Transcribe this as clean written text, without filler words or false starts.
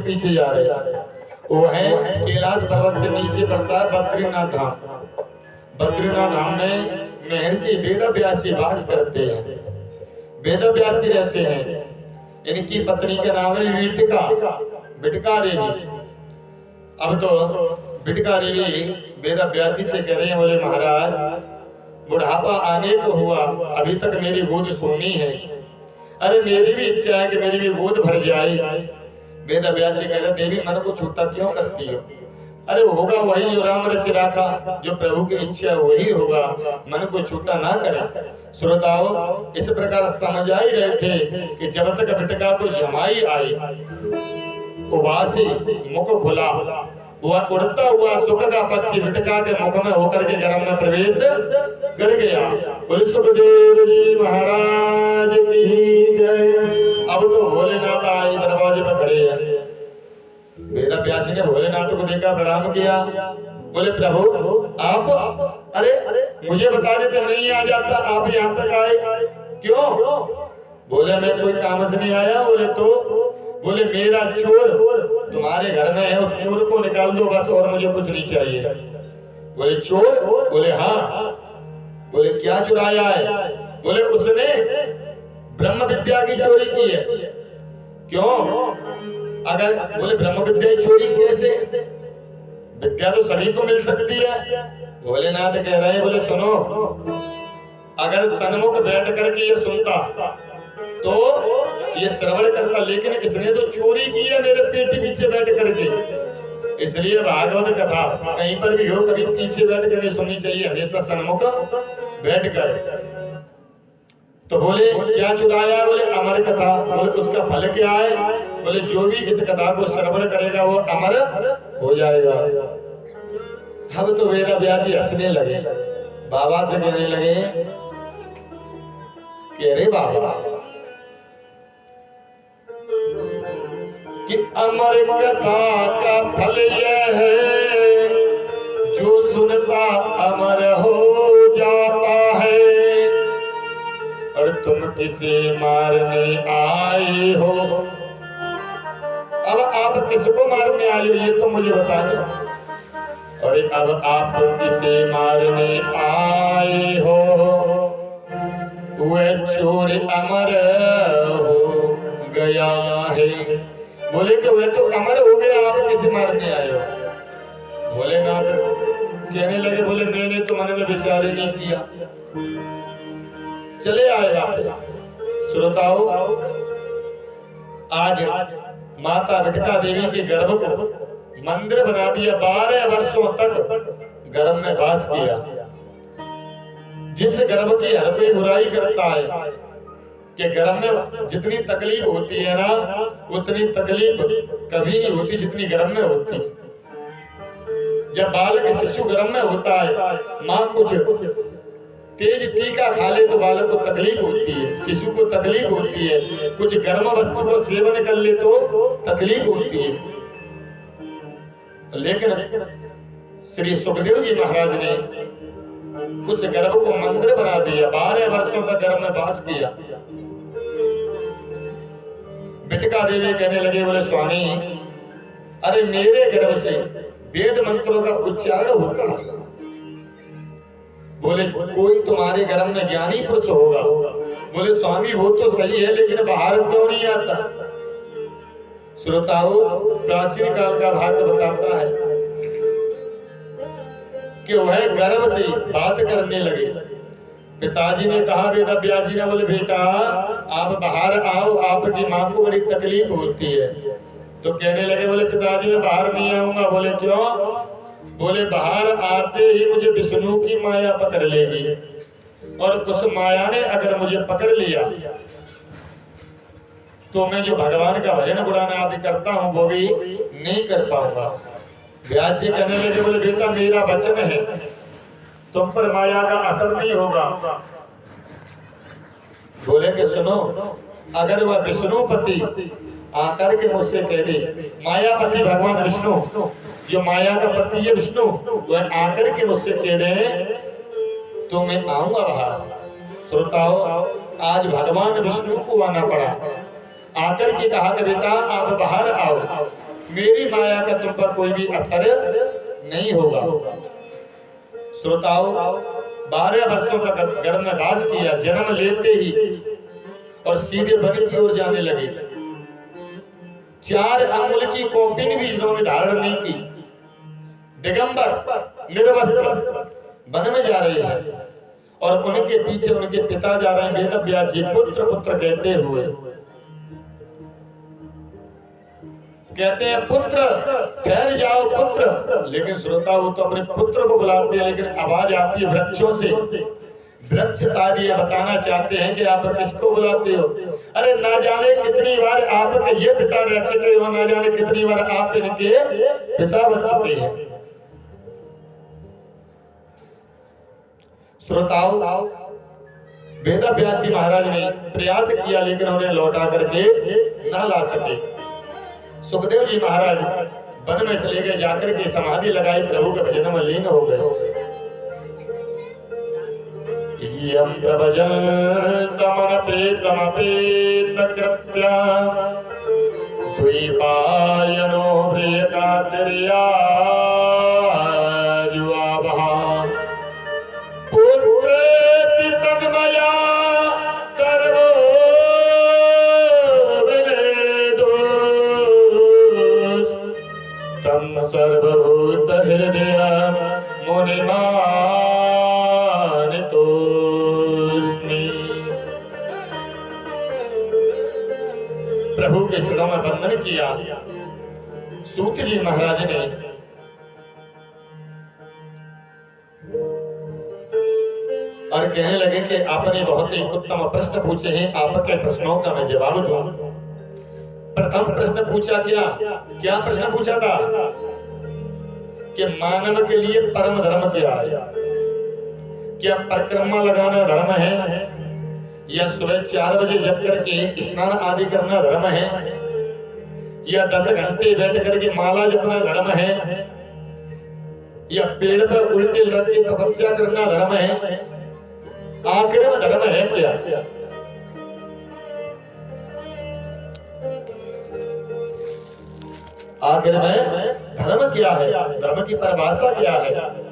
पीछे जा रहे वो है कैलाश पर्वत से नीचे पड़ता है बद्रीनाथ धाम। बद्रीनाथ धाम में महर्षि वेदव्यासी वास करते हैं। वेदव्यासी रहते हैं। इनकी पत्नी का नाम है बिटका बिटका देवी। अब तो बिटका देवी वेदव्यासी से कह रहे हैं, बोले महाराज बुढ़ापा आने को हुआ, अभी तक मेरी गोद सुननी है। अरे मेरी भी इच्छा है कि मेरी भी गोद भर जाए। वेदव्यासी कह रहे देवी मन को छूटा क्यों करती हो? अरे होगा वही जो राम रच राखा, जो प्रभु की इच्छा वही होगा, मन को छूटा ना करे। श्रोताओं इस प्रकार समझ आई रहे थे कि जब तक बिटका को जमाई आई, उबासी मुख खुला, वह उड़ता हुआ सुख का पक्षी बिटका के मुख में होकर के गर्भ में प्रवेश कर गया। बोले सुखदेव जी महाराज की जय। अब तो भोलेनाथ आए दरवाजे पर खड़े हैं। वेदव्यासी ने भोलेनाथ को देखा, प्रणाम किया। बोले प्रभु आप अरे मुझे बता देते नहीं आ जाता, आप यहाँ तक आए क्यों? बोले मैं कोई काम से नहीं आया। बोले तो? बोले मेरा चोर तुम्हारे घर में है, उस चोर को निकाल दो बस, और मुझे कुछ नहीं चाहिए। बोले चोर? बोले हाँ। बोले क्या चुराया है? बोले उसने ब्रह्म विद्या की चोरी की है। क्यों? अगर बोले ब्रह्म विद्या की चोरी कैसे? विद्या तो सभी को मिल सकती है। भोलेनाथ कह रहे हैं, बोले सुनो, अगर सन्मुख बैठ करके ये सुनता तो ये श्रवण करता, लेकिन इसने तो चोरी की है मेरे पेट पीछे बैठ करके। इसलिए भागवत कथा कहीं पर भी हो, कभी पीछे बैठ कर नहीं सुननी चाहिए, हमेशा सन्मुख बैठ कर। तो बोले क्या चुराया? बोले अमर कथा। बोले उसका फल क्या है? बोले जो भी इस कथा को श्रवण करेगा वो अमर हो जाएगा। हम तो वेदव्यासी हंसने लगे, बाबा से कहने लगे कि अरे बाबा कि अमर कथा का फल यह है, जो सुनता अमर हो जाता है। और तुम किसे मारने आए हो? अब आप किसको मारने आए हो ये तो मुझे बता दो। और अब आप किसे मारने आए हो? वह चोर अमर हो गया है। बोले कि वह तो अमर हो गया, आप किसे मारने आए हो? भोलेनाथ कहने लगे, बोले मैंने तो मन में विचार ही नहीं किया। चले आए वापस। श्रोताओ, आज माता विटका देवी के गर्भ को मंदिर बना दिया। 12 वर्षों तक गर्भ में वास किया। जिस गर्भ की हर कोई बुराई करता है कि गर्भ में जितनी तकलीफ होती है ना, उतनी तकलीफ कभी नहीं होती जितनी गर्भ में होती है। जब बालक शिशु गर्भ में होता है, माँ कुछ तेज टीका खा ले तो बालक को तकलीफ होती है, शिशु को तकलीफ होती है। कुछ गर्म वस्तु को सेवन कर ले तो तकलीफ होती है। लेकिन श्री सुखदेव जी महाराज ने उस गर्भ को मंदिर बना दिया। 12 वर्षों तक गर्भ में वास किया। विटका देवी कहने लगे, बोले स्वामी, अरे मेरे गर्भ से वेद मंत्रों का उच्चारण होता है। बोले कोई तुम्हारे गर्भ में ज्ञानी पुरुष होगा। बोले स्वामी वो तो सही है, लेकिन बाहर क्यों नहीं आता? श्रोताओं, प्राचीन काल का भाग्य बताता है कि वह गर्भ से बात करने लगे। पिताजी ने कहा, वेद व्यास जी ने, बोले बेटा आप बाहर आओ, आपकी माँ को बड़ी तकलीफ होती है। तो कहने लगे, बोले पिताजी मैं बाहर नहीं आऊंगा। बोले क्यों? बोले बाहर आते ही मुझे विष्णु की माया पकड़ लेगी, और उस माया ने अगर मुझे पकड़ लिया तो मैं जो भगवान का भजन गुणगान आदि करता हूँ वो भी नहीं कर पाऊंगा। व्यास जी कहने लगे, बोले बेटा मेरा वचन है, तुम पर माया का असर नहीं होगा। बोले कि सुनो, अगर वह विष्णुपति आकर के मुझसे कह दे, मायापति भगवान विष्णु, जो माया का पति है विष्णु, वह आकर के मुझसे कह दे तो मैं आऊंगा बाहर। श्रोताओ, आज भगवान विष्णु को आना पड़ा। आकर के कहा कि बेटा आप बाहर आओ, मेरी माया का तुम पर कोई भी असर नहीं होगा। श्रोताओ, 12 वर्षों तक गर्भ में वास किया। जन्म लेते ही और सीधे वन की ओर जाने लगे। 4 अंगुल की कौपीन भी इन्होंने धारण नहीं की। दिगंबर निर्वस्त्र वन में जा रहे हैं, और उनके पीछे उनके पिता जा रहे हैं, वेद व्यास जी, पुत्र पुत्र कहते हुए। कहते हैं पुत्र ठहर जाओ पुत्र। लेकिन श्रोता, वो तो अपने पुत्र को बुलाते हैं, लेकिन आवाज आती है वृक्षों से। वृक्ष शायद ये बताना चाहते हैं कि आप किसको बुलाते हो। अरे ना जाने कितनी बार आपके ये पिता रह चुके हो, ना जाने कितनी बार आप इनके पिता बन चुके हैं। श्रोताओं, वेद व्यास महाराज ने प्रयास किया, लेकिन उन्हें लौटा करके न ला सके। सुखदेव जी महाराज वन में चले गए, जाकर के समाधि लगाई, प्रभु के भजन में लीन हो गए। यम प्रभजन्तमनपेतमपेत कृत्या द्वैपायनो प्रियकातिर्याजुआवः पुत्रेति तन्मया सर्वो विनेदुस् तं सर्वभूत हृदय मुनिमानितोस्मि। प्रभु के चरणों में वंदन किया। सूत जी महाराज ने और कहने लगे कि आपने बहुत ही उत्तम प्रश्न पूछे हैं, आपके प्रश्नों का मैं जवाब दूं। प्रथम प्रश्न पूछा, क्या प्रश्न पूछा था कि मानव के लिए परम धर्म क्या है? क्या परिक्रमा लगाना धर्म है, या सुबह 4 बजे जग करके स्नान आदि करना धर्म है, या 10 घंटे बैठ करके माला जपना धर्म है, या पेड़ पर उल्टे लग के तपस्या करना धर्म है? आखिर में धर्म है क्या? आखिर में धर्म क्या है? धर्म की परिभाषा क्या है?